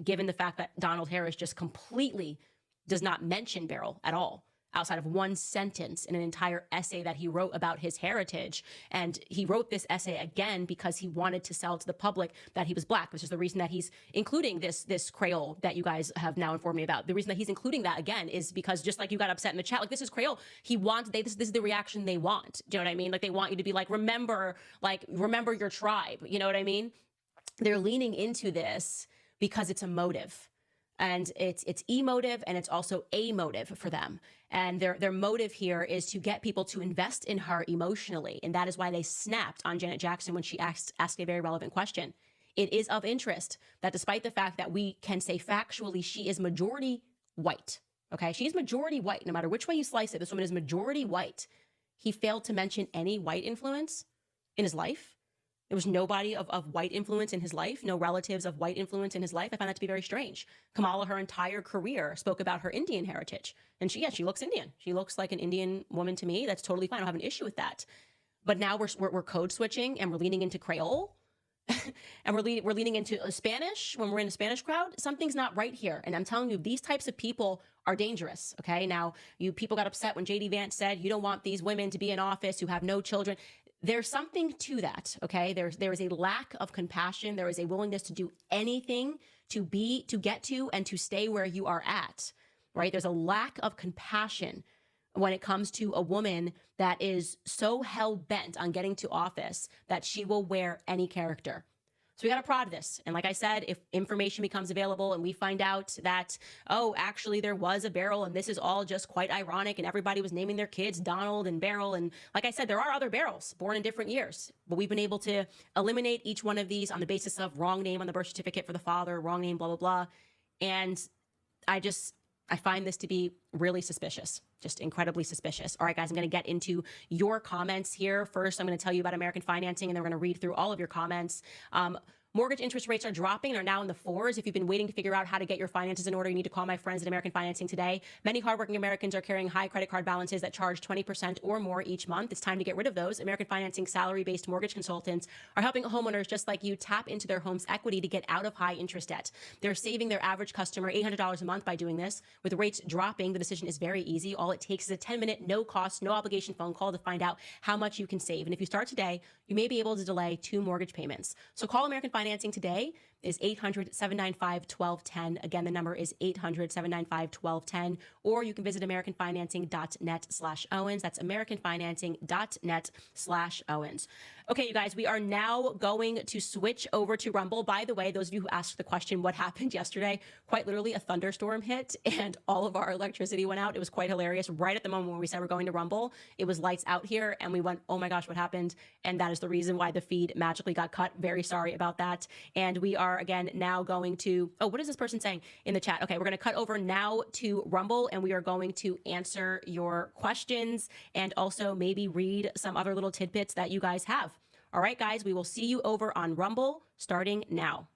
Given the fact that Donald Harris just completely does not mention Beryl at all, outside of one sentence in an entire essay that he wrote about his heritage. And he wrote this essay again because he wanted to sell to the public that he was Black, which is the reason that he's including this Creole that you guys have now informed me about. The reason that he's including that again is because, just like you got upset in the chat, like, this is Creole. This is the reaction they want. Do you know what I mean? Like, they want you to be like, remember your tribe. You know what I mean? They're leaning into this because it's a motive. And it's emotive, and it's also a motive for them. And their motive here is to get people to invest in her emotionally. And that is why they snapped on Janet Jackson when she asked a very relevant question. It is of interest that despite the fact that we can say factually she is majority white, okay? She's majority white, no matter which way you slice it. This woman is majority white. He failed to mention any white influence in his life. There was nobody of white influence in his life, no relatives of white influence in his life. I find that to be very strange. Kamala, her entire career, spoke about her Indian heritage. And she looks Indian. She looks like an Indian woman to me. That's totally fine. I don't have an issue with that. But now we're code switching, and we're leaning into Creole. And we're leaning into Spanish when we're in a Spanish crowd. Something's not right here. And I'm telling you, these types of people are dangerous, okay? Now, you people got upset when J.D. Vance said you don't want these women to be in office who have no children. There's something to that, okay? There is a lack of compassion. There is a willingness to do anything to get to and to stay where you are at, right? There's a lack of compassion when it comes to a woman that is so hell-bent on getting to office that she will wear any character. So we got to prod this. And like I said, if information becomes available and we find out that, oh, actually there was a Beryl and this is all just quite ironic and everybody was naming their kids Donald and Beryl. And like I said, there are other Beryls born in different years, but we've been able to eliminate each one of these on the basis of wrong name on the birth certificate for the father, wrong name, blah, blah, blah. And I find this to be really suspicious, just incredibly suspicious. All right, guys, I'm going to get into your comments here. First, I'm going to tell you about American Financing, and then we're going to read through all of your comments. Mortgage interest rates are dropping and are now in the 4s. If you've been waiting to figure out how to get your finances in order, you need to call my friends at American Financing today. Many hardworking Americans are carrying high credit card balances that charge 20% or more each month. It's time to get rid of those. American Financing salary-based mortgage consultants are helping homeowners just like you tap into their home's equity to get out of high interest debt. They're saving their average customer $800 a month by doing this. With rates dropping, the decision is very easy. All it takes is a 10-minute, no-cost, no-obligation phone call to find out how much you can save. And if you start today, you may be able to delay 2 mortgage payments. So call American Financing today. Is 800-795-1210. Again, the number is 800-795-1210. Or you can visit americanfinancing.net/Owens. That's americanfinancing.net/Owens. Okay, you guys, we are now going to switch over to Rumble. By the way, those of you who asked the question, what happened yesterday? Quite literally, a thunderstorm hit and all of our electricity went out. It was quite hilarious. Right at the moment when we said we're going to Rumble, it was lights out here and we went, oh my gosh, what happened? And that is the reason why the feed magically got cut. Very sorry about that. And we are, again, now going to, oh, what is this person saying in the chat? Okay, we're going to cut over now to Rumble and we are going to answer your questions and also maybe read some other little tidbits that you guys have. All right, guys, we will see you over on Rumble starting now.